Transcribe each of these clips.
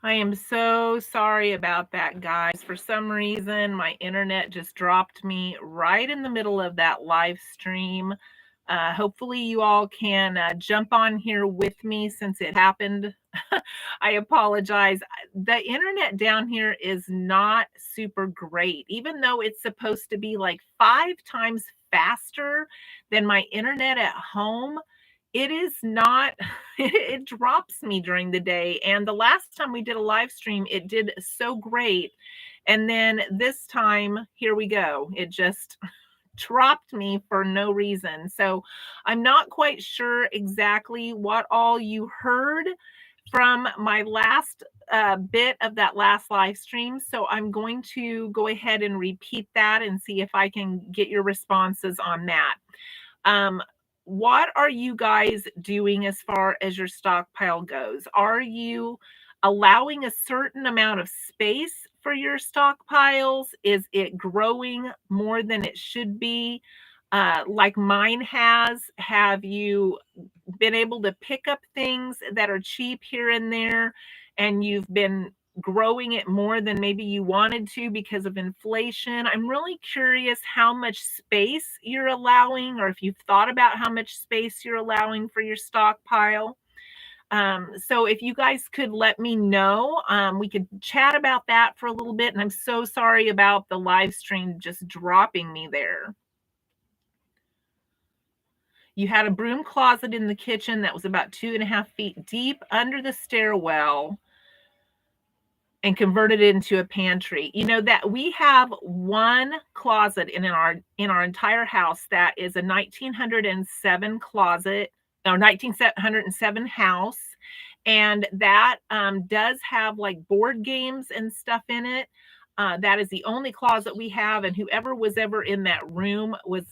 I am so sorry about that, guys. For some reason, my internet just dropped me right in the middle of that live stream. Hopefully, you all can jump on here with me since it happened. I apologize. The internet down here is not super great, even though it's supposed to be like 5 times faster than my internet at home. It is not, it drops me during the day. And the last time we did a live stream, it did so great. And then this time, here we go. It just dropped me for no reason. So I'm not quite sure exactly what all you heard from my last bit of that last live stream. So I'm going to go ahead and repeat that and see if I can get your responses on that. Um, what are you guys doing as far as your stockpile goes? Are you allowing a certain amount of space for your stockpiles? Is it growing more than it should be? Like mine has, have you been able to pick up things that are cheap here and there, and you've been growing it more than maybe you wanted to because of inflation? I'm really curious how much space you're allowing, or if you've thought about how much space you're allowing for your stockpile. So if you guys could let me know, we could chat about that for a little bit. And I'm so sorry about the live stream just dropping me there. You had a broom closet in the kitchen that was about 2.5 feet deep under the stairwell and converted it into a pantry. You know that we have one closet in our entire house that is a 1907 closet, or 1907 house, and that does have like board games and stuff in it. That is the only closet we have, and whoever was ever in that room was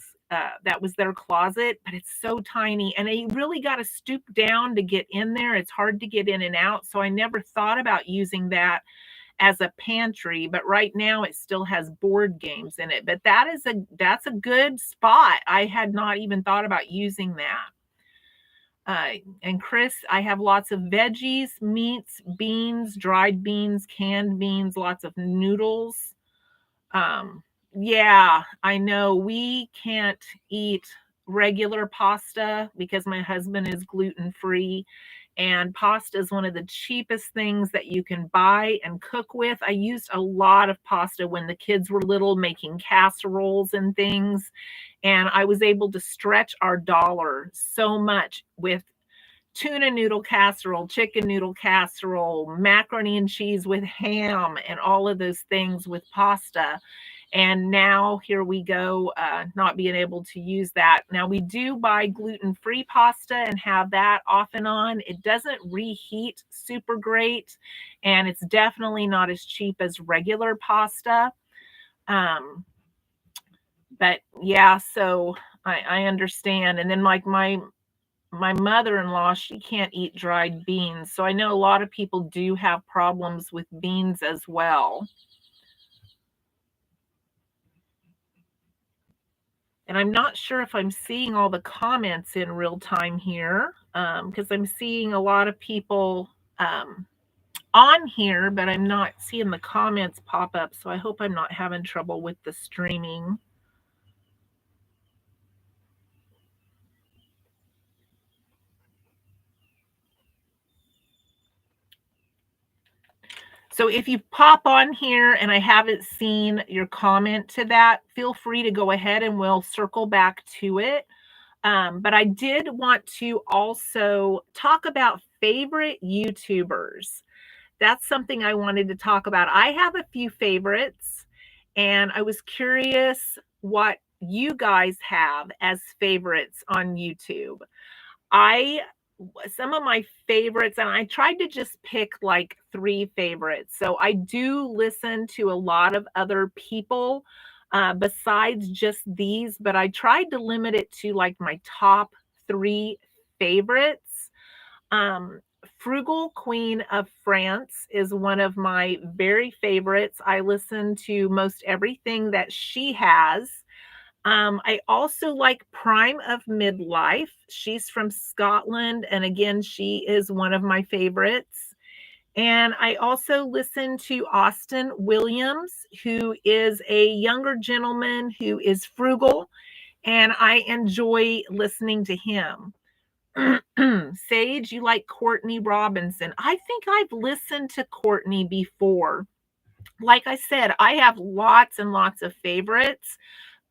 that was their closet. But it's so tiny, and you really got to stoop down to get in there. It's hard to get in and out, so I never thought about using that as a pantry. But right now it still has board games in it. But that's a good spot. I had not even thought about using that. And Chris, I have lots of veggies, meats, beans, dried beans, canned beans, lots of noodles. Yeah, I know we can't eat regular pasta because my husband is gluten free. And pasta is one of the cheapest things that you can buy and cook with. I used a lot of pasta when the kids were little, making casseroles and things. And I was able to stretch our dollar so much with tuna noodle casserole, chicken noodle casserole, macaroni and cheese with ham, and all of those things with pasta. And now here we go, not being able to use that. Now we do buy gluten-free pasta and have that off and on. It doesn't reheat super great, and it's definitely not as cheap as regular pasta. But yeah, so I understand. And then like my mother-in-law, she can't eat dried beans. So I know a lot of people do have problems with beans as well. And I'm not sure if I'm seeing all the comments in real time here, because I'm seeing a lot of people on here, but I'm not seeing the comments pop up. So I hope I'm not having trouble with the streaming. So if you pop on here and I haven't seen your comment to that, feel free to go ahead and we'll circle back to it. But I did want to also talk about favorite YouTubers. That's something I wanted to talk about. I have a few favorites, and I was curious what you guys have as favorites on YouTube. I Some of my favorites, and I tried to just pick like 3 favorites. So I do listen to a lot of other people besides just these, but I tried to limit it to like my top 3 favorites. Um, Frugal Queen of France is one of my very favorites. I listen to most everything that she has. I also like Prime of Midlife. She's from Scotland, and again, she is one of my favorites. And I also listen to Austin Williams, who is a younger gentleman who is frugal, and I enjoy listening to him. Sage, you like Courtney Robinson. I think I've listened to Courtney before. Like I said, I have lots and lots of favorites.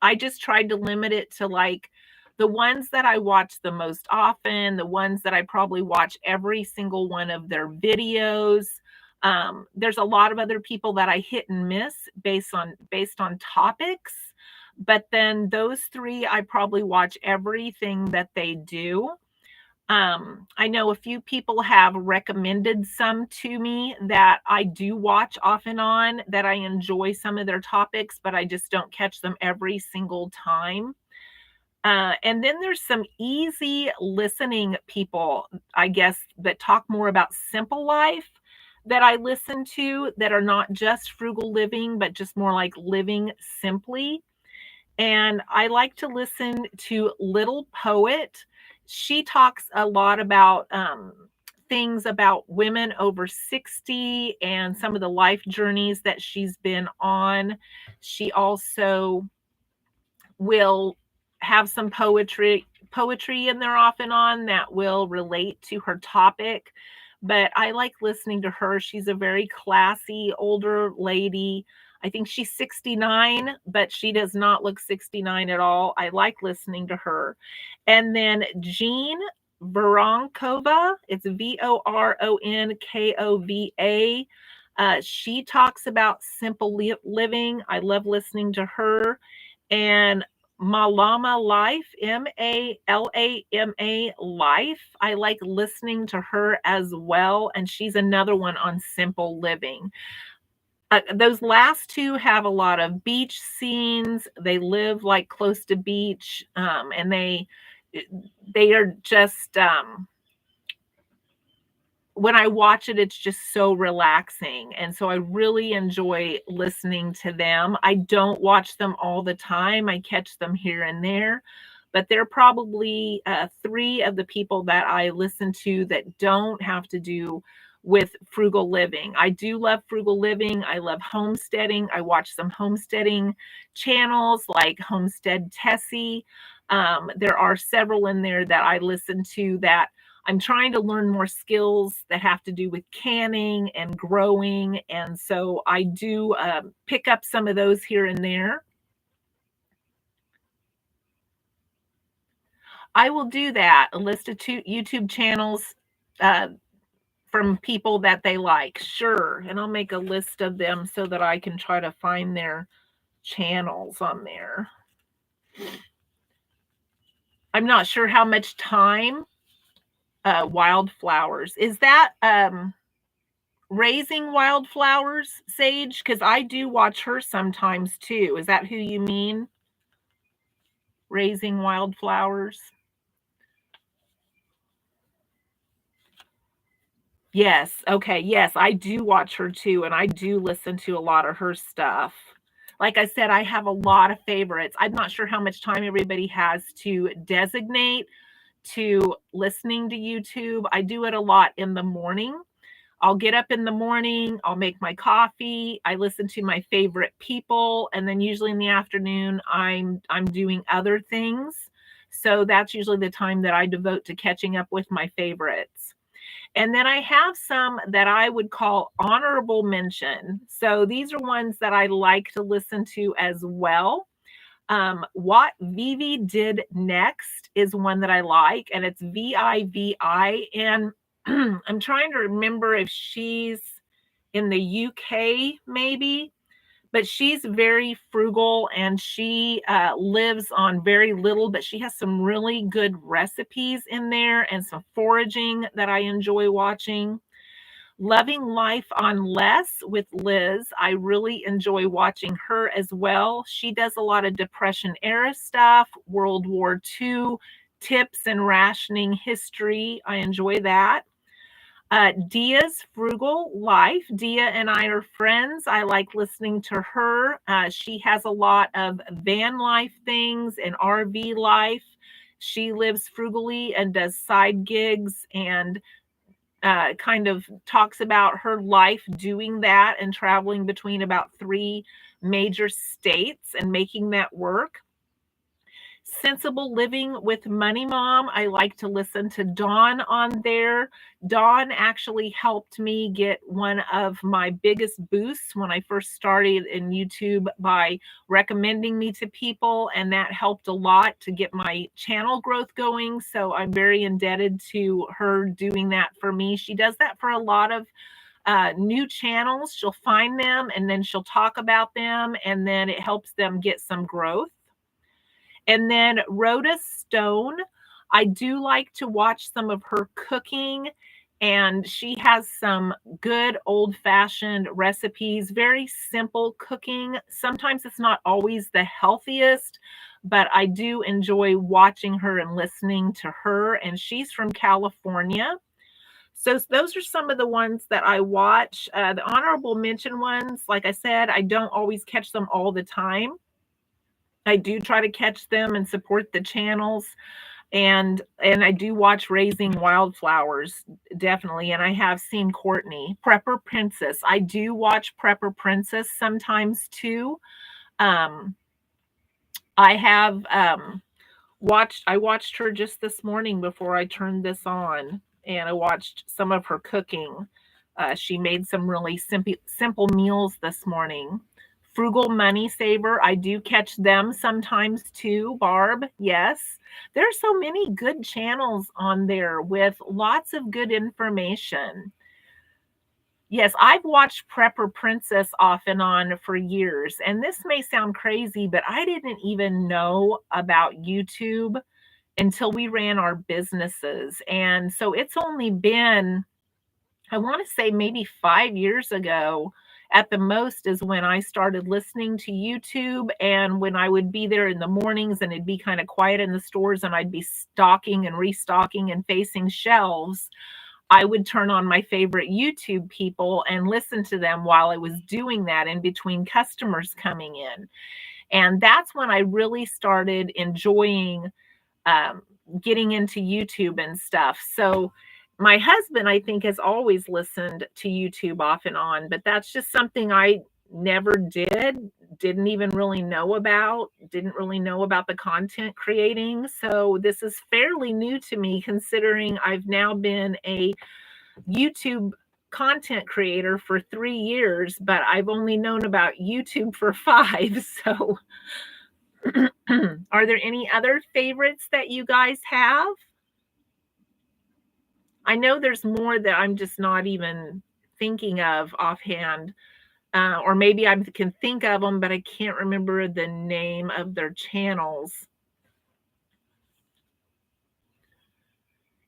I just tried to limit it to like the ones that I watch the most often, the ones that I probably watch every single one of their videos. There's a lot of other people that I hit and miss based on topics, but then those three I probably watch everything that they do. I know a few people have recommended some to me that I do watch off and on, that I enjoy some of their topics, but I just don't catch them every single time. And then there's some easy listening people, I guess, that talk more about simple life that I listen to that are not just frugal living, but just more like living simply. And I like to listen to Little Poet. She talks a lot about things about women over 60 and some of the life journeys that she's been on. She also will have some poetry in there off and on that will relate to her topic. But I like listening to her. She's a very classy older lady. I think she's 69, but she does not look 69 at all. I like listening to her. And then Jean Voronkova, it's Voronkova. She talks about simple living. I love listening to her. And Malama Life, Malama Life. I like listening to her as well. And she's another one on simple living. Those last two have a lot of beach scenes. They live like close to beach, and they are just when I watch it, it's just so relaxing. And so I really enjoy listening to them. I don't watch them all the time. I catch them here and there, but they're probably three of the people that I listen to that don't have to do with frugal living. I do love frugal living. I love homesteading. I watch some homesteading channels like Homestead Tessie. There are several in there that I listen to that I'm trying to learn more skills that have to do with canning and growing. And so I do pick up some of those here and there. I will do that, a list of YouTube channels uh, from people that they like. Sure. And I'll make a list of them so that I can try to find their channels on there. I'm not sure how much time Wildflowers. Is that Raising Wildflowers, Sage? Because I do watch her sometimes too. Is that who you mean? Raising Wildflowers? Yes. Okay. Yes, I do watch her too, and I do listen to a lot of her stuff. Like I said, I have a lot of favorites. I'm not sure how much time everybody has to designate to listening to YouTube. I do it a lot in the morning. I'll get up in the morning, I'll make my coffee, I listen to my favorite people, and then usually in the afternoon I'm doing other things. So that's usually the time that I devote to catching up with my favorites. And then I have some that I would call honorable mention. So these are ones that I like to listen to as well. What Vivi Did Next is one that I like, and it's VIVI. And I'm trying to remember if she's in the UK, maybe, but she's very frugal and she lives on very little, but she has some really good recipes in there and some foraging that I enjoy watching. Loving Life on Less with Liz. I really enjoy watching her as well. She does a lot of Depression era stuff, World War II tips and rationing history. I enjoy that. Dia's Frugal Life. Dia and I are friends. I like listening to her. She has a lot of van life things and RV life. She lives frugally and does side gigs and kind of talks about her life doing that and traveling between about 3 major states and making that work. Sensible Living with Money Mom, I like to listen to Dawn on there. Dawn actually helped me get one of my biggest boosts when I first started in YouTube by recommending me to people, and that helped a lot to get my channel growth going. So I'm very indebted to her doing that for me. She does that for a lot of new channels. She'll find them and then she'll talk about them, and then it helps them get some growth. And then Rhoda Stone, I do like to watch some of her cooking, and she has some good old-fashioned recipes, very simple cooking. Sometimes it's not always the healthiest, but I do enjoy watching her and listening to her, and she's from California. So those are some of the ones that I watch. The honorable mention ones, like I said, I don't always catch them all the time. I do try to catch them and support the channels, and I do watch Raising Wildflowers, definitely, and I have seen Courtney. Prepper Princess, I do watch Prepper Princess sometimes too. Um, I have I watched her just this morning before I turned this on, and I watched some of her cooking. She made some really simple meals this morning. Frugal Money Saver, I do catch them sometimes too, Barb. Yes. There's so many good channels on there with lots of good information. Yes, I've watched Prepper Princess off and on for years, and this may sound crazy, but I didn't even know about YouTube until we ran our businesses. And so it's only been, I want to say maybe 5 years ago at the most is when I started listening to YouTube. And when I would be there in the mornings and it'd be kind of quiet in the stores and I'd be stocking and restocking and facing shelves, I would turn on my favorite YouTube people and listen to them while I was doing that in between customers coming in. And that's when I really started enjoying um, getting into YouTube and stuff. So my husband, I think, has always listened to YouTube off and on, but that's just something I never didn't even really know about, didn't really know about the content creating. So this is fairly new to me, considering I've now been a YouTube content creator for 3 years, but I've only known about YouTube for 5. So are there any other favorites that you guys have? I know there's more that I'm just not even thinking of offhand, or maybe I can think of them, but I can't remember the name of their channels.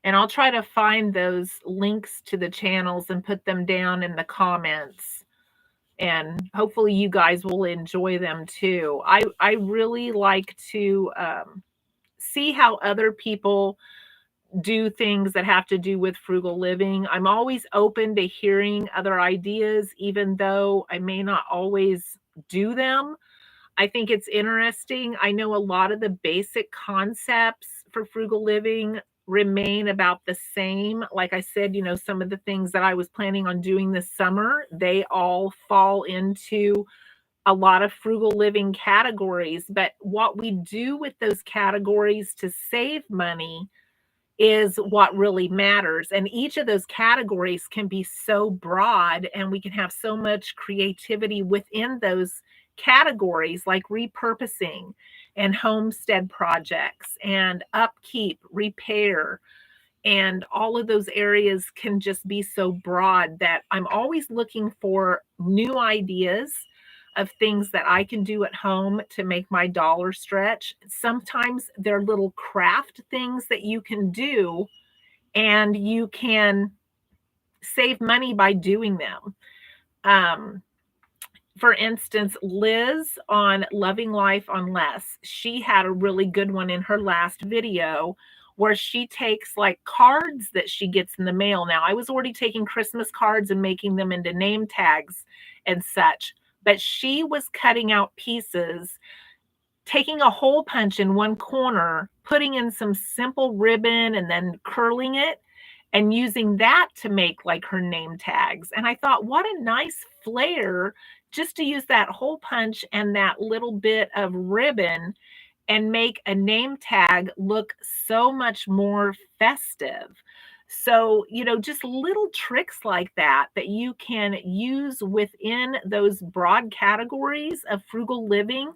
And I'll try to find those links to the channels and put them down in the comments. And hopefully you guys will enjoy them too. I really like to see how other people do things that have to do with frugal living. I'm always open to hearing other ideas, even though I may not always do them. I think it's interesting. I know a lot of the basic concepts for frugal living remain about the same. Like I said, some of the things that I was planning on doing this summer, they all fall into a lot of frugal living categories. But what we do with those categories to save money is what really matters. And each of those categories can be so broad, and we can have so much creativity within those categories, like repurposing and homestead projects and upkeep, repair. And all of those areas can just be so broad that I'm always looking for new ideas of things that I can do at home to make my dollar stretch. Sometimes they're little craft things that you can do, and you can save money by doing them. For instance, Liz on Loving Life on Less, she had a really good one in her last video where she takes like cards that she gets in the mail. Now, I was already taking Christmas cards and making them into name tags and such, but she was cutting out pieces, taking a hole punch in one corner, putting in some simple ribbon and then curling it, and using that to make like her name tags. And I thought, what a nice flair just to use that hole punch and that little bit of ribbon and make a name tag look so much more festive. So, just little tricks like that that you can use within those broad categories of frugal living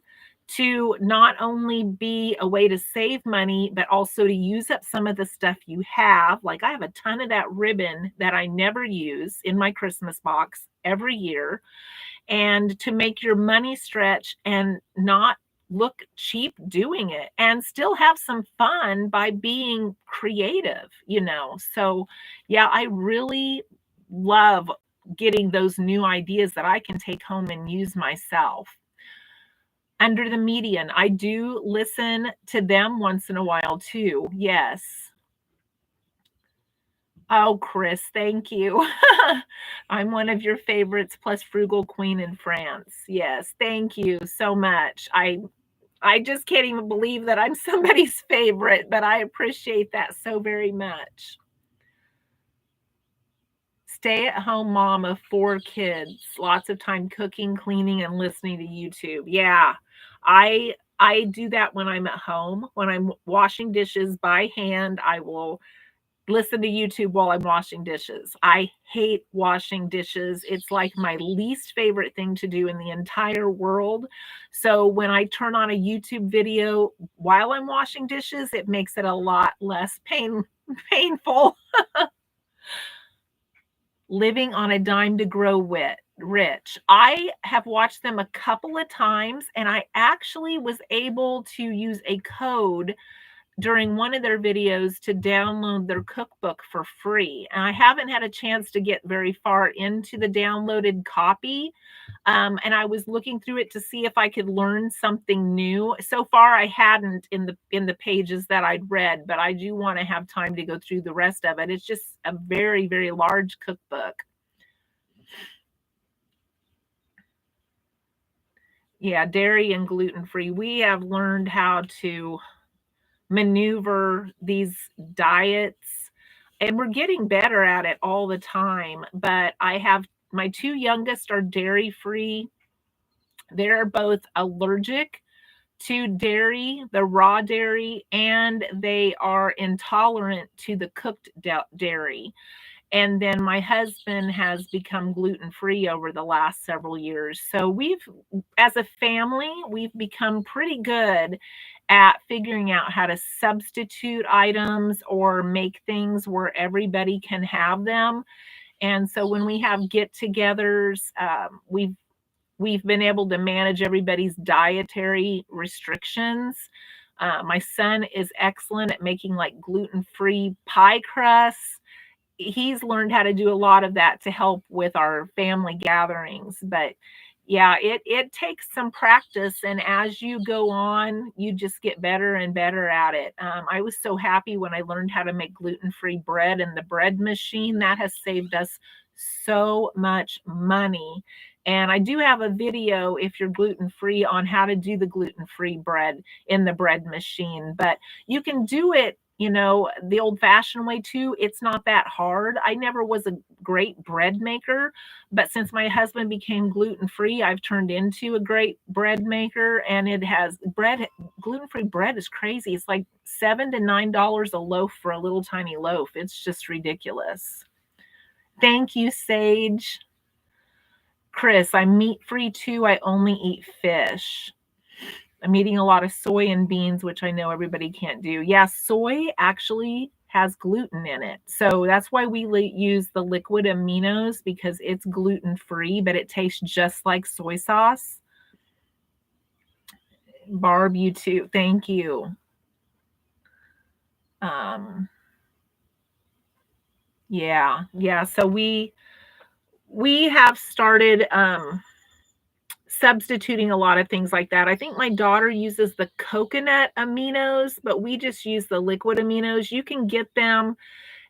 to not only be a way to save money, but also to use up some of the stuff you have. Like I have a ton of that ribbon that I never use in my Christmas box every year, and to make your money stretch and not look cheap doing it and still have some fun by being creative. So, yeah, I really love getting those new ideas that I can take home and use myself. Under the Median, I do listen to them once in a while too. Yes. Oh, Chris, thank you. I'm one of your favorites, plus Frugal Queen in France. Yes, thank you so much. I just can't even believe that I'm somebody's favorite, but I appreciate that so very much. Stay-at-home mom of 4 kids, lots of time cooking, cleaning, and listening to YouTube. Yeah, I do that when I'm at home. When I'm washing dishes by hand, I will listen to YouTube while I'm washing dishes. I hate washing dishes. It's like my least favorite thing to do in the entire world. So when I turn on a YouTube video while I'm washing dishes, it makes it a lot less painful. Living on a Dime to Grow Rich. I have watched them a couple of times, and I actually was able to use a code during one of their videos to download their cookbook for free. And I haven't had a chance to get very far into the downloaded copy. And I was looking through it to see if I could learn something new. So far, I hadn't in the pages that I'd read, but I do want to have time to go through the rest of it. It's just a very, very large cookbook. Yeah, dairy and gluten-free. We have learned how to maneuver these diets, and we're getting better at it all the time. But I have my 2 youngest are dairy free. They're both allergic to dairy, the raw dairy, and they are intolerant to the cooked dairy. And then my husband has become gluten free over the last several years. So as a family, we've become pretty good at figuring out how to substitute items or make things where everybody can have them. And so when we have get-togethers, we've been able to manage everybody's dietary restrictions. My son is excellent at making like gluten-free pie crusts. He's learned how to do a lot of that to help with our family gatherings. But yeah, it takes some practice, and as you go on, you just get better and better at it. I was so happy when I learned how to make gluten-free bread in the bread machine. That has saved us so much money. And I do have a video, if you're gluten-free, on how to do the gluten-free bread in the bread machine. But you can do it, the old-fashioned way too. It's not that hard. I never was a great bread maker, but since my husband became gluten-free, I've turned into a great bread maker. And it has gluten-free bread is crazy. It's like $7 to $9 a loaf for a little tiny loaf. It's just ridiculous. Thank you, Sage. Chris, I'm meat-free too. I only eat fish. I'm eating a lot of soy and beans, which I know everybody can't do. Yeah, soy actually has gluten in it. So that's why we use the liquid aminos, because it's gluten-free, but it tastes just like soy sauce. Barb, you too. Thank you. Yeah. So we have started substituting a lot of things like that. I think my daughter uses the coconut aminos, but we just use the liquid aminos. You can get them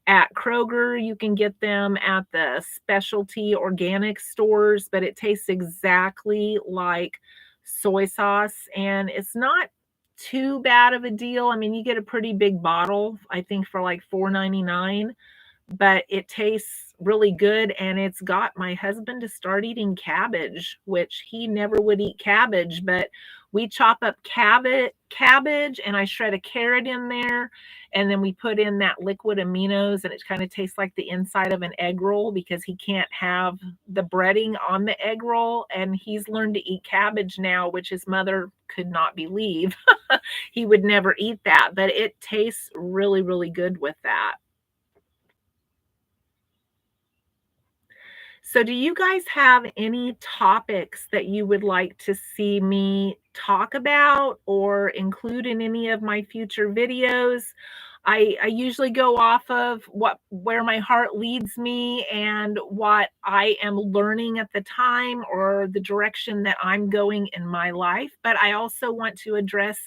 at Kroger, you can get them at the specialty organic stores, but it tastes exactly like soy sauce, and it's not too bad of a deal. I mean, you get a pretty big bottle, I think for like $4.99. but it tastes really good, and it's got my husband to start eating cabbage, which he never would eat cabbage, but we chop up cabbage and I shred a carrot in there, and then we put in that liquid aminos, and it kind of tastes like the inside of an egg roll because he can't have the breading on the egg roll, and he's learned to eat cabbage now, which his mother could not believe. He would never eat that, but it tastes really, really good with that. So, do you guys have any topics that you would like to see me talk about or include in any of my future videos? I usually go off of where my heart leads me and what I am learning at the time or the direction that I'm going in my life. But I also want to address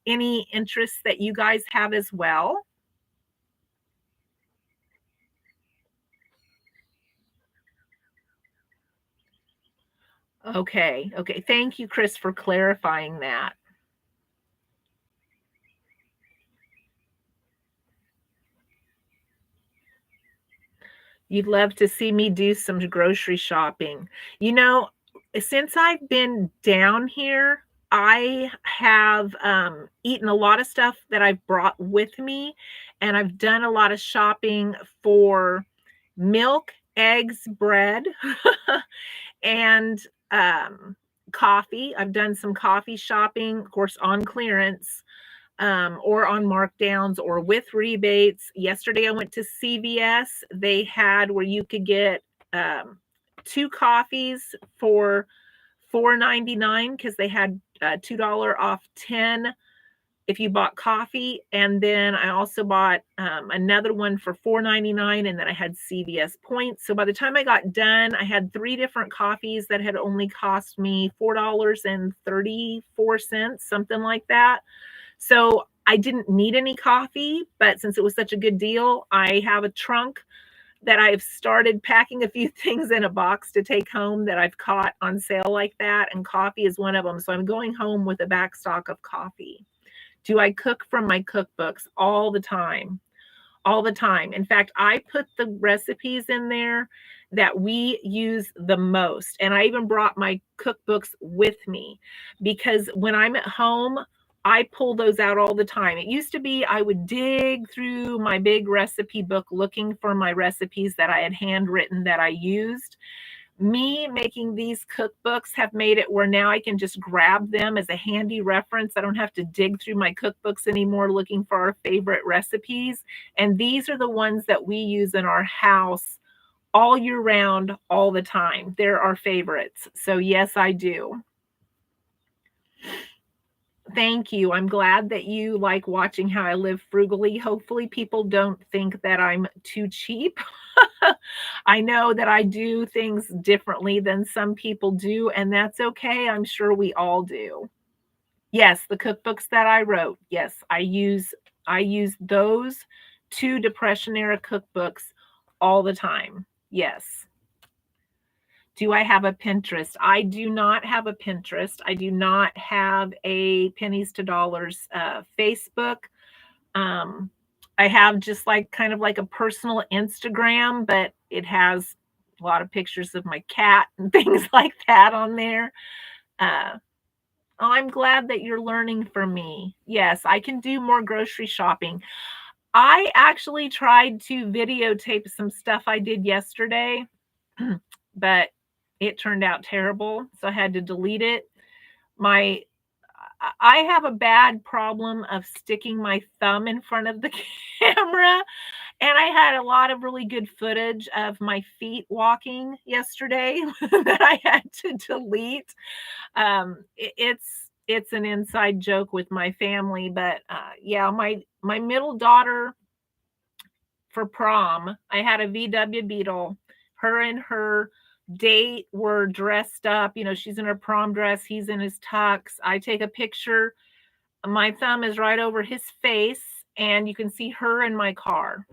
any interests that you guys have as well. Okay. Okay. Thank you, Chris, for clarifying that. You'd love to see me do some grocery shopping. You know, since I've been down here, I have, eaten a lot of stuff that I've brought with me, and I've done a lot of shopping for milk, eggs, bread, and, coffee. I've done some coffee shopping, of course, on clearance, or on markdowns or with rebates. Yesterday, I went to CVS. They had where you could get two coffees for 4.99 because they had $2 off 10 if you bought coffee. And then I also bought another one for 4.99, and then I had CVS points. So by the time I got done, I had three different coffees that had only cost me $4.34, something like that. So I didn't need any coffee, but since it was such a good deal, I have a trunk that I've started packing a few things in a box to take home that I've caught on sale like that, and coffee is one of them. So I'm going home with a back stock of coffee. Do I cook from my cookbooks all the time? All the time. In fact, I put the recipes in there that we use the most. And I even brought my cookbooks with me because when I'm at home, I pull those out all the time. It used to be I would dig through my big recipe book looking for my recipes that I had handwritten that I used. Me making these cookbooks have made it where now I can just grab them as a handy reference. I don't have to dig through my cookbooks anymore looking for our favorite recipes. And these are the ones that we use in our house all year round, all the time. They're our favorites. So, yes, I do. Thank you. I'm glad that you like watching how I live frugally. Hopefully, people don't think that I'm too cheap. I know that I do things differently than some people do, and that's okay. I'm sure we all do. Yes, the cookbooks that I wrote. Yes, I use those two depression era cookbooks all the time. Yes. Do I have a Pinterest? I do not have a Pinterest. I do not have a pennies to dollars Facebook. Um, I have just like kind of like a personal Instagram, but it has a lot of pictures of my cat and things like that on there. Uh, oh, I'm glad that you're learning from me. Yes, I can do more grocery shopping. I actually tried to videotape some stuff I did yesterday, but it turned out terrible, so I had to delete it. My I have a bad problem of sticking my thumb in front of the camera, and I had a lot of really good footage of my feet walking yesterday that I had to delete. It's an inside joke with my family, but yeah, my middle daughter for prom, I had a VW Beetle. Her and her date were dressed up. You know, she's in her prom dress, he's in his tux. I take a picture. My thumb is right over his face, and you can see her in my car.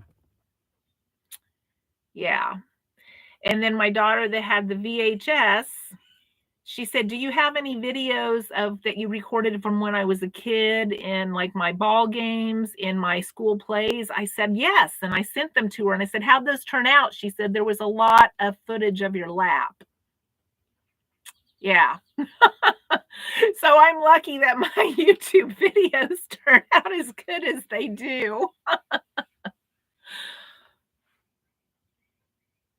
Yeah. And then my daughter that had the VHS, She said, "Do you have any videos of that you recorded from when I was a kid in like my ball games, in my school plays?" I said, "Yes." And I sent them to her and I said, "How'd those turn out?" She said, "There was a lot of footage of your lap." Yeah. So I'm lucky that my YouTube videos turn out as good as they do.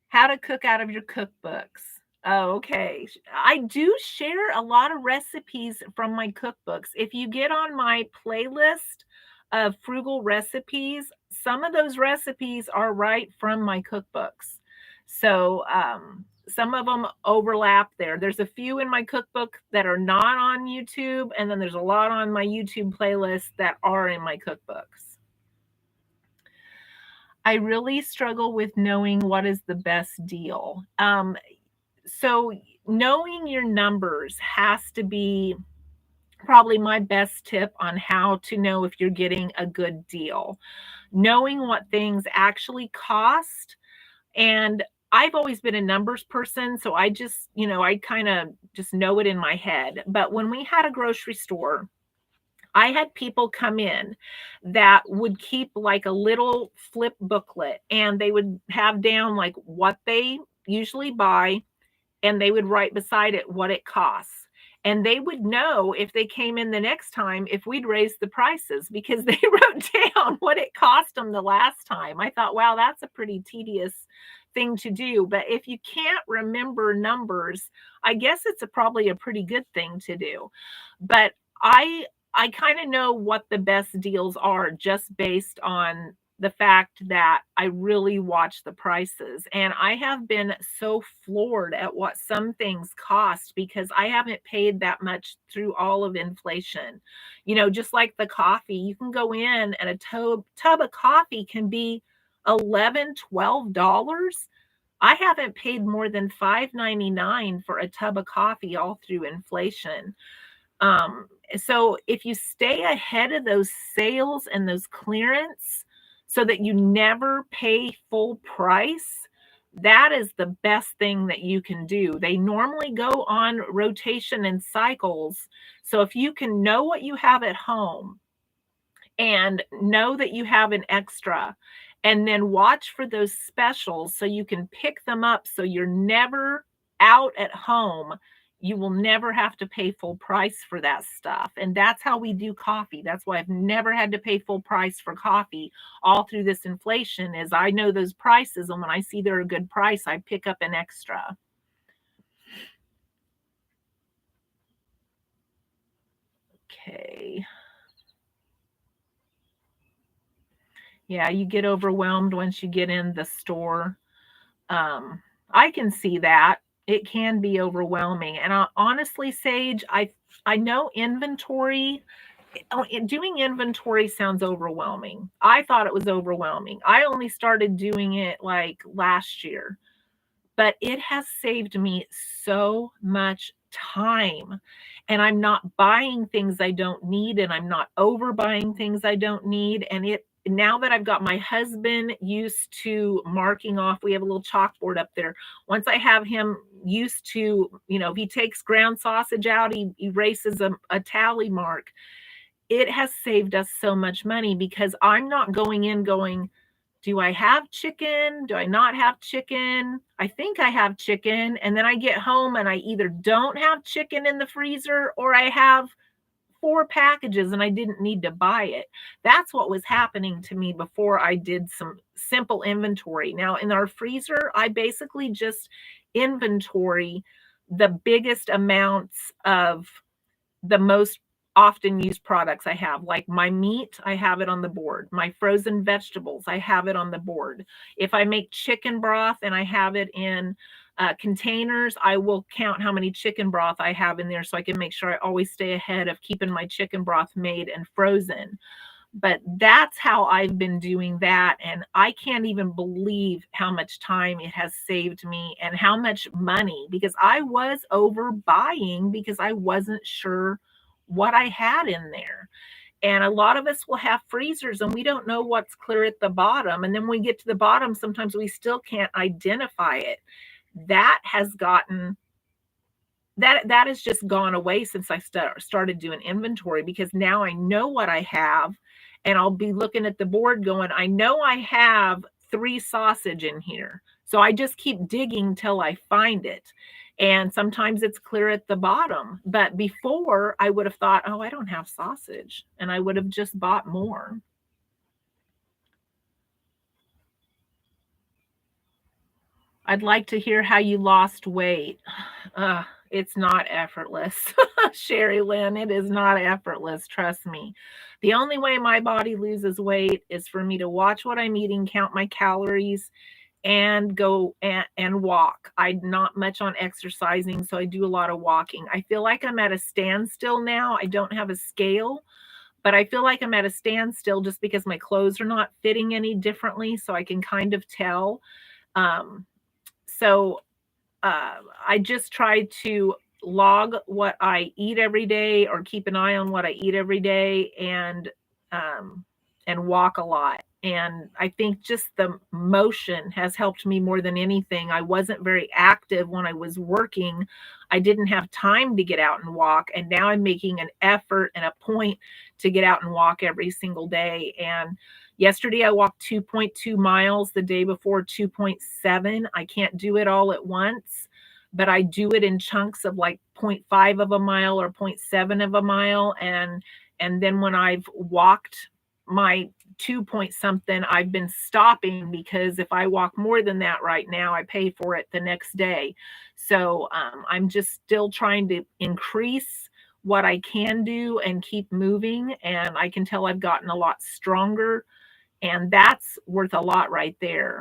How to cook out of your cookbooks. Oh, okay. I do share a lot of recipes from my cookbooks. If you get on my playlist of frugal recipes, some of those recipes are right from my cookbooks. So, some of them overlap there. There's a few in my cookbook that are not on YouTube, and then there's a lot on my YouTube playlist that are in my cookbooks. I really struggle with knowing what is the best deal. So knowing your numbers has to be probably my best tip on how to know if you're getting a good deal. Knowing what things actually cost. And I've always been a numbers person, so I just, I kind of just know it in my head. But when we had a grocery store, I had people come in that would keep like a little flip booklet and they would have down like what they usually buy and they would write beside it what it costs. And they would know if they came in the next time if we'd raise the prices because they wrote down what it cost them the last time. I thought, wow, that's a pretty tedious thing to do. But if you can't remember numbers, I guess it's probably a pretty good thing to do. But I kind of know what the best deals are just based on the fact that I really watch the prices. And I have been so floored at what some things cost because I haven't paid that much through all of inflation. Just like the coffee, you can go in and a tub of coffee can be 11, $12. I haven't paid more than $5.99 for a tub of coffee all through inflation. So if you stay ahead of those sales and those clearance so that you never pay full price, that is the best thing that you can do. They normally go on rotation and cycles. So if you can know what you have at home and know that you have an extra and then watch for those specials so you can pick them up so you're never out at home. You will never have to pay full price for that stuff. And that's how we do coffee. That's why I've never had to pay full price for coffee all through this inflation is I know those prices and when I see they're a good price, I pick up an extra. Okay. Yeah, you get overwhelmed once you get in the store. I can see that. It can be overwhelming. And honestly, Sage, I know inventory. Doing inventory sounds overwhelming. I thought it was overwhelming. I only started doing it like last year, but it has saved me so much time. And I'm not buying things I don't need, and I'm not overbuying things I don't need. And now that I've got my husband used to marking off, we have a little chalkboard up there. Once I have him used to, if he takes ground sausage out, he erases a tally mark. It has saved us so much money because I'm not going in going, do I have chicken? Do I not have chicken? I think I have chicken. And then I get home and I either don't have chicken in the freezer or I have 4 packages and I didn't need to buy it. That's what was happening to me before I did some simple inventory. Now, in our freezer, I basically just inventory the biggest amounts of the most often used products I have. Like my meat, I have it on the board. My frozen vegetables, I have it on the board. If I make chicken broth and I have it in containers, I will count how many chicken broth I have in there so I can make sure I always stay ahead of keeping my chicken broth made and frozen. But that's how I've been doing that. And I can't even believe how much time it has saved me and how much money because I was overbuying because I wasn't sure what I had in there. And a lot of us will have freezers and we don't know what's clear at the bottom. And then when we get to the bottom, sometimes we still can't identify it. That has gotten that has just gone away since I started doing inventory, because now I know what I have, and I'll be looking at the board going, I know I have 3 sausage in here. So I just keep digging till I find it. And sometimes it's clear at the bottom. But before, I would have thought, oh, I don't have sausage, and I would have just bought more. I'd like to hear how you lost weight. It's not effortless. Sherry Lynn, it is not effortless, trust me. The only way my body loses weight is for me to watch what I'm eating, count my calories, and go and walk. I'm not much on exercising, so I do a lot of walking. I feel like I'm at a standstill now. I don't have a scale, but I feel like I'm at a standstill just because my clothes are not fitting any differently, so I can kind of tell. Um, so I just try to log what I eat every day, or keep an eye on what I eat every day, um, and walk a lot. And I think just the motion has helped me more than anything. I wasn't very active when I was working. I didn't have time to get out and walk. And now I'm making an effort and a point to get out and walk every single day. And yesterday I walked 2.2 miles, the day before 2.7. I can't do it all at once, but I do it in chunks of like 0.5 of a mile or 0.7 of a mile. And then when I've walked my 2 point something, I've been stopping, because if I walk more than that right now, I pay for it the next day. So I'm just still trying to increase what I can do and keep moving. And I can tell I've gotten a lot stronger, and that's worth a lot right there.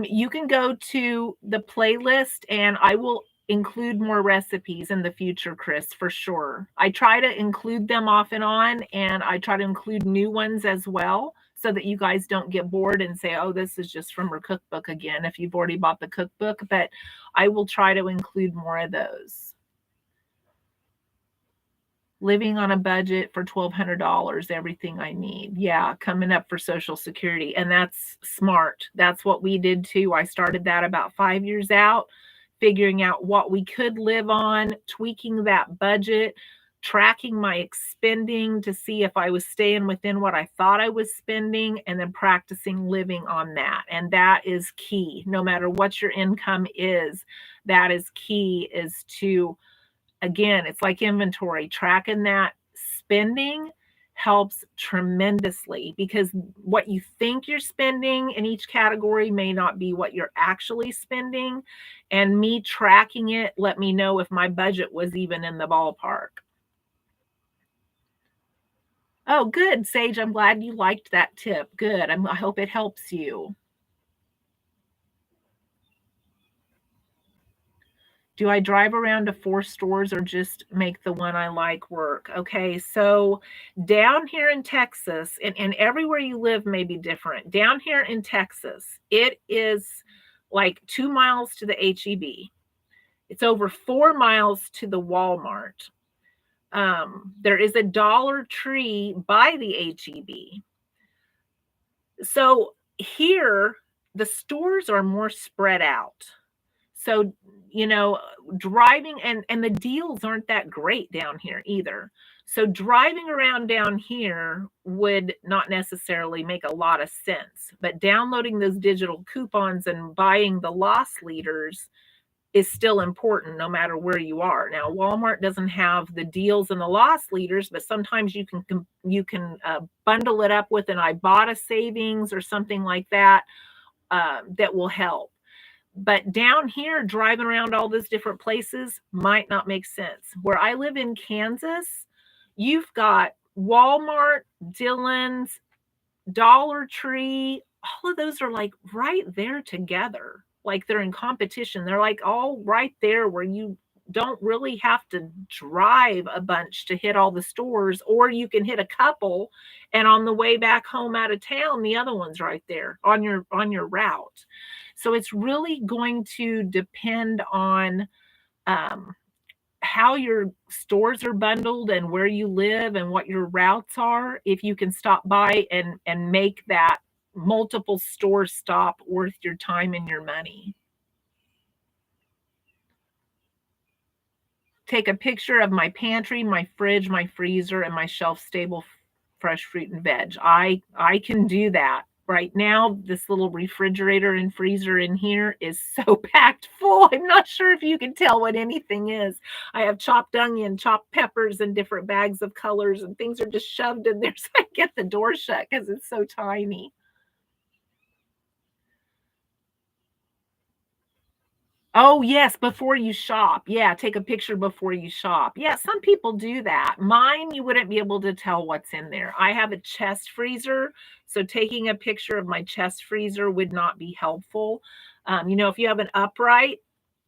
You can go to the playlist, and I will include more recipes in the future, Chris, for sure. I try to include them off and on, and I try to include new ones as well, so that you guys don't get bored and say, oh, this is just from her cookbook again, if you've already bought the cookbook. But I will try to include more of those. Living on a budget for $1,200, everything I need. Yeah, coming up for Social Security. And that's smart. That's what we did too. I started that about 5 years out, figuring out what we could live on, tweaking that budget, tracking my expending to see if I was staying within what I thought I was spending, and then practicing living on that. And that is key. No matter what your income is, that is key, is to, again, it's like inventory. Tracking that spending helps tremendously, because what you think you're spending in each category may not be what you're actually spending. And me tracking it let me know if my budget was even in the ballpark. Oh, good, Sage. I'm glad you liked that tip. Good. I hope it helps you. Do I drive around to 4 stores, or just make the one I like work? Okay, so down here in Texas, and everywhere you live may be different. Down here in Texas, it is like 2 miles to the HEB. It's over 4 miles to the Walmart. There is a Dollar Tree by the HEB. So here, the stores are more spread out. So, you know, driving, and the deals aren't that great down here either. So driving around down here would not necessarily make a lot of sense, but downloading those digital coupons and buying the loss leaders is still important no matter where you are. Now, Walmart doesn't have the deals and the loss leaders, but sometimes you can bundle it up with an Ibotta savings or something like that, that will help. But down here, driving around all those different places might not make sense. Where I live in Kansas, you've got Walmart, Dillon's, Dollar Tree. All of those are like right there together. Like they're in competition. They're like all right there, where you don't really have to drive a bunch to hit all the stores, or you can hit a couple, and on the way back home out of town, the other one's right there on your route. So it's really going to depend on um, how your stores are bundled and where you live and what your routes are, if you can stop by and make that multiple store stop worth your time and your money. take a picture of my pantry, my fridge, my freezer, and my shelf-stable fresh fruit and veg. I can do that. Right now, this little refrigerator and freezer in here is so packed full. I'm not sure if you can tell what anything is. I have chopped onion, chopped peppers, and different bags of colors, and things are just shoved in there so I get the door shut because it's so tiny. Oh, yes, before you shop. Yeah, take a picture before you shop. Yeah, some people do that. Mine, you wouldn't be able to tell what's in there. I have a chest freezer, so taking a picture of my chest freezer would not be helpful. If you have an upright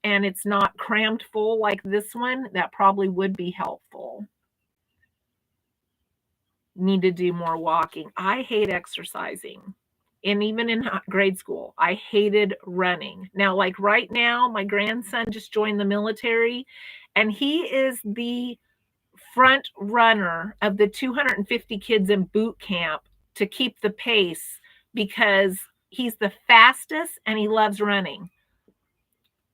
and it's not crammed full like this one, that probably would be helpful. Need to do more walking. I hate exercising. And even in grade school, I hated running. Now, like right now, my grandson just joined the military, and he is the front runner of the 250 kids in boot camp to keep the pace because he's the fastest and he loves running.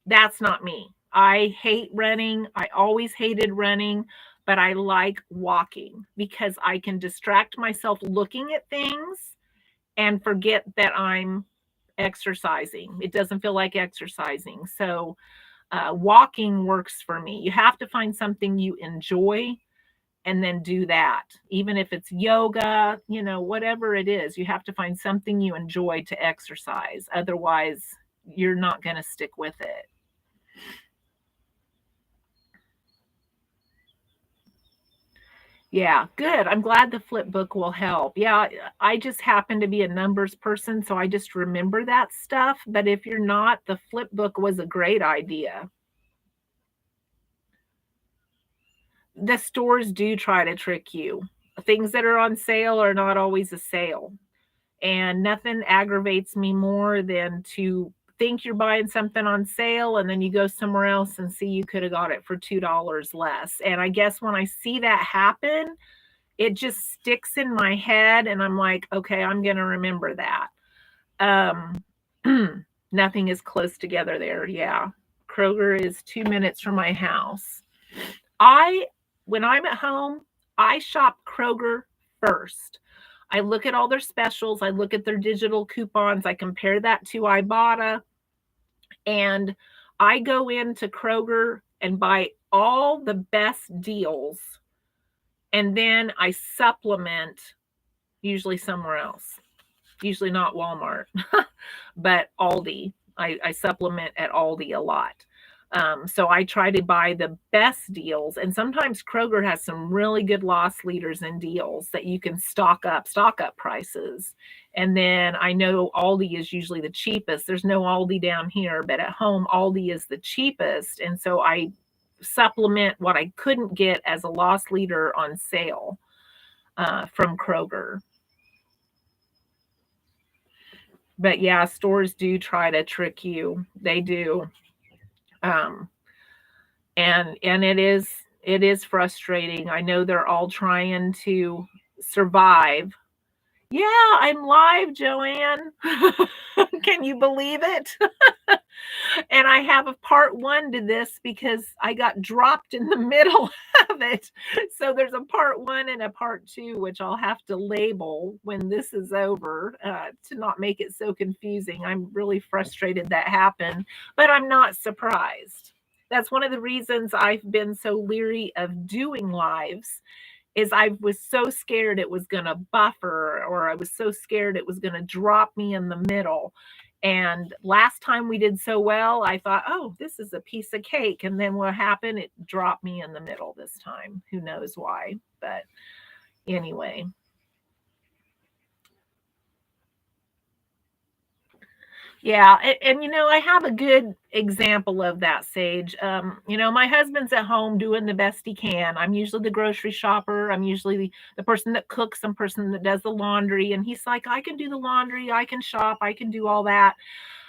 That's not me. I hate running. I always hated running, but I like walking because I can distract myself looking at things and forget that I'm exercising. It doesn't feel like exercising. So, walking works for me. You have to find something you enjoy and then do that. Even if it's yoga, whatever it is, you have to find something you enjoy to exercise. Otherwise, you're not going to stick with it. Yeah, good. I'm glad the flip book will help. Yeah, I just happen to be a numbers person, so I just remember that stuff. But if you're not, the flip book was a great idea. The stores do try to trick you. Things that are on sale are not always a sale. And nothing aggravates me more than to think you're buying something on sale and then you go somewhere else and see you could have got it for $2 less. And I guess when I see that happen, it just sticks in my head and I'm like, okay, I'm going to remember that. Um, Nothing is close together there. Yeah. Kroger is 2 minutes from my house. When I'm at home, I shop Kroger first. I look at all their specials. I look at their digital coupons. I compare that to Ibotta. And I go into Kroger and buy all the best deals. And then I supplement usually somewhere else. Usually not Walmart, but Aldi. I supplement at Aldi a lot. So I try to buy the best deals. And sometimes Kroger has some really good loss leaders and deals that you can stock up prices. And then I know Aldi is usually the cheapest. There's no Aldi down here, but at home, Aldi is the cheapest. And so I supplement what I couldn't get as a loss leader on sale from Kroger. But yeah, stores do try to trick you. They do. Um, and it is frustrating. I know they're all trying to survive. Yeah, I'm live, Joanne. Can you believe it? And I have a part one to this because I got dropped in the middle of it. So there's a part one and a part two, which I'll have to label when this is over to not make it so confusing. I'm really frustrated that happened, but I'm not surprised. That's one of the reasons I've been so leery of doing lives is I was so scared it was going to buffer or I was so scared it was going to drop me in the middle. And last time we did so well, I thought, oh, this is a piece of cake. And then what happened? It dropped me in the middle this time. Who knows why? But anyway. Yeah, and I have a good example of that, Sage. My husband's at home doing the best he can. I'm usually the grocery shopper. I'm usually the person that cooks, some person that does the laundry. And he's like, I can do the laundry, I can shop, I can do all that.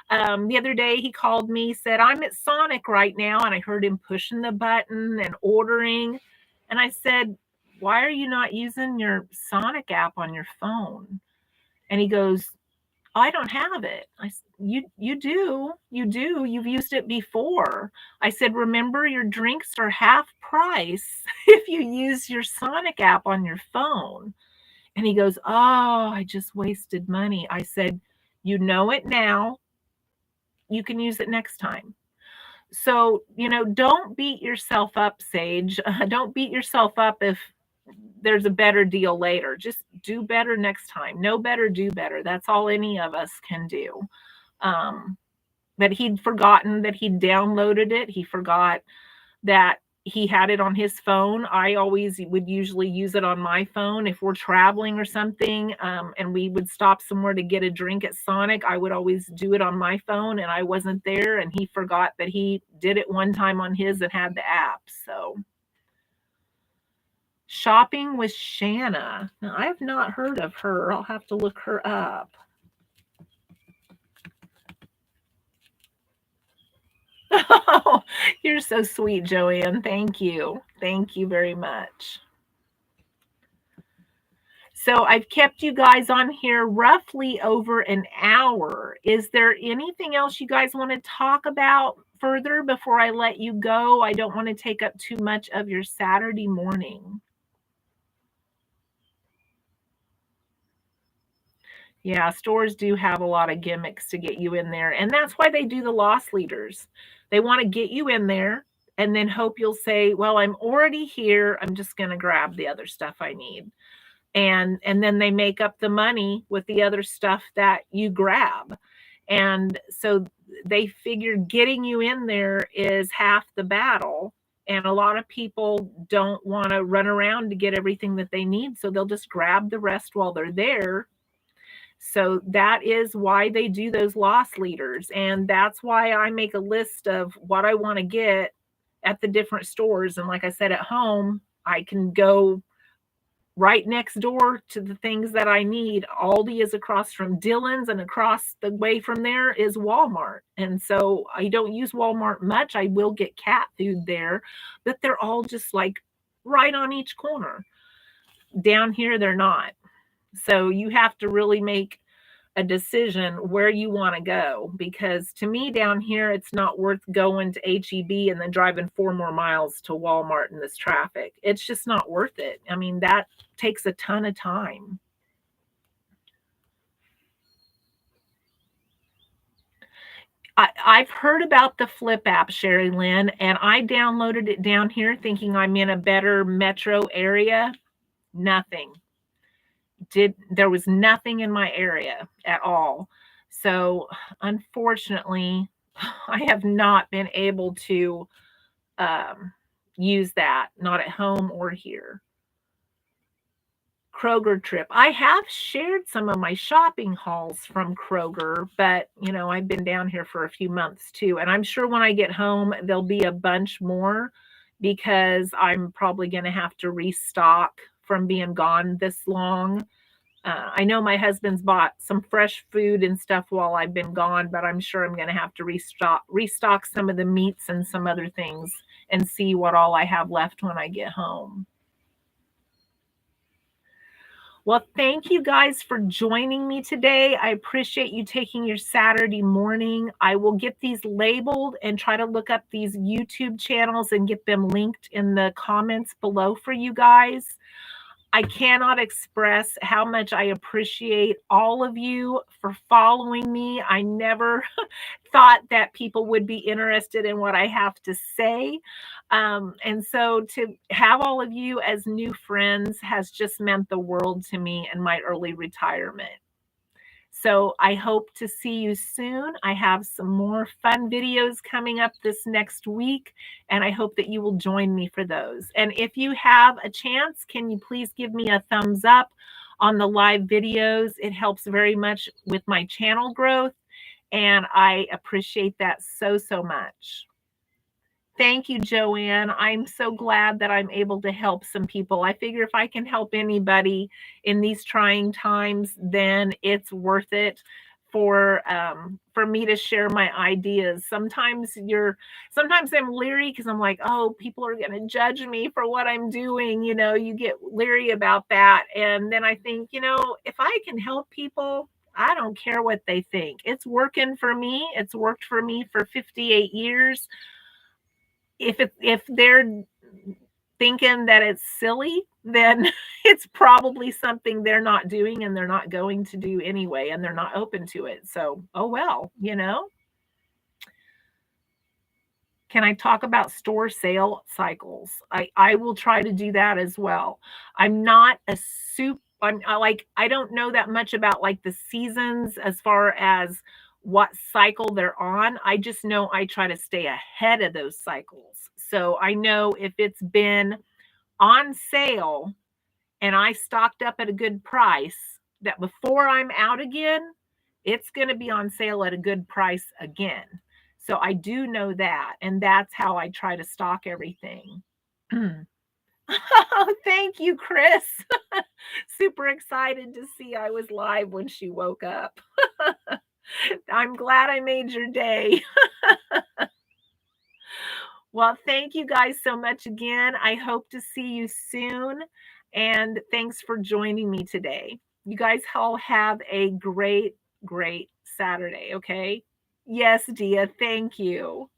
The other day he called me, said, I'm at Sonic right now, and I heard him pushing the button and ordering. And I said, why are you not using your Sonic app on your phone? And he goes, I don't have it. You do. You do. You've used it before. I said, remember your drinks are half price if you use your Sonic app on your phone. And he goes, oh, I just wasted money. I said, you know it now. You can use it next time. So, don't beat yourself up, Sage. Don't beat yourself up if there's a better deal later. Just do better next time. Know better, do better. That's all any of us can do. Um, but he'd forgotten that he'd downloaded it. He forgot that he had it on his phone. I always would usually use it on my phone if we're traveling or something, and we would stop somewhere to get a drink at Sonic. I would always do it on my phone, and I wasn't there, and he forgot that he did it one time on his and had the app. So, shopping with Shanna. Now, I have not heard of her. I'll have to look her up. Oh, you're so sweet, Joanne. Thank you. Thank you very much. So I've kept you guys on here roughly over an hour. Is there anything else you guys want to talk about further before I let you go? I don't want to take up too much of your Saturday morning. Yeah, stores do have a lot of gimmicks to get you in there. And that's why they do the loss leaders. They want to get you in there and then hope you'll say, well, I'm already here. I'm just going to grab the other stuff I need. And then they make up the money with the other stuff that you grab. And so they figure getting you in there is half the battle. And a lot of people don't want to run around to get everything that they need. So they'll just grab the rest while they're there. So that is why they do those loss leaders. And that's why I make a list of what I want to get at the different stores. And like I said, at home, I can go right next door to the things that I need. Aldi is across from Dillon's, and across the way from there is Walmart. And so I don't use Walmart much. I will get cat food there, but they're all just like right on each corner. Down here, they're not. So you have to really make a decision where you want to go, because to me down here it's not worth going to HEB and then driving 4 more miles to Walmart in this traffic. It's just not worth it. I mean, that takes a ton of time. I've heard about the Flip app, Sherry Lynn, and I downloaded it down here thinking I'm in a better metro area. Nothing. There was nothing in my area at all. So unfortunately, I have not been able to use that, not at home or here. Kroger trip. I have shared some of my shopping hauls from Kroger, but I've been down here for a few months too. And I'm sure when I get home, there'll be a bunch more because I'm probably going to have to restock from being gone this long. I know my husband's bought some fresh food and stuff while I've been gone, but I'm sure I'm going to have to restock some of the meats and some other things and see what all I have left when I get home. Well, thank you guys for joining me today. I appreciate you taking your Saturday morning. I will get these labeled and try to look up these YouTube channels and get them linked in the comments below for you guys. I cannot express how much I appreciate all of you for following me. I never thought that people would be interested in what I have to say. And so to have all of you as new friends has just meant the world to me in my early retirement. So I hope to see you soon. I have some more fun videos coming up this next week, and I hope that you will join me for those. And if you have a chance, can you please give me a thumbs up on the live videos? It helps very much with my channel growth, and I appreciate that so, so much. Thank you, Joanne. I'm so glad that I'm able to help some people. I figure if I can help anybody in these trying times, then it's worth it for me to share my ideas. Sometimes I'm leery because I'm like, oh, people are going to judge me for what I'm doing. You get leery about that. And then I think, if I can help people, I don't care what they think. It's working for me. It's worked for me for 58 years. If they're thinking that it's silly, then it's probably something they're not doing and they're not going to do anyway, and they're not open to it. So, oh well, you know. Can I talk about store sale cycles? I will try to do that as well. I'm not a I don't know that much about like the seasons as far as what cycle they're on. I just know I try to stay ahead of those cycles. So I know if it's been on sale and I stocked up at a good price, that before I'm out again, it's going to be on sale at a good price again. So I do know that. And that's how I try to stock everything. Oh, thank you, Chris. Super excited to see I was live when she woke up. I'm glad I made your day. Well, thank you guys so much again. I hope to see you soon. And thanks for joining me today. You guys all have a great, great Saturday, okay? Yes, Dia, thank you.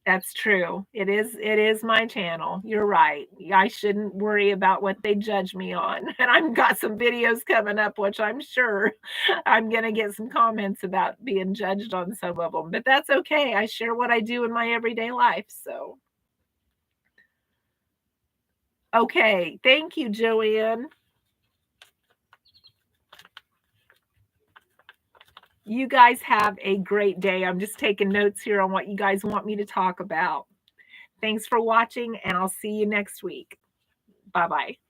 That's true. It is my channel. You're right. I shouldn't worry about what they judge me on. And I've got some videos coming up, which I'm sure I'm going to get some comments about being judged on some of them. But that's okay. I share what I do in my everyday life. So, okay. Thank you, Joanne. You guys have a great day. I'm just taking notes here on what you guys want me to talk about. Thanks for watching, and I'll see you next week. Bye bye.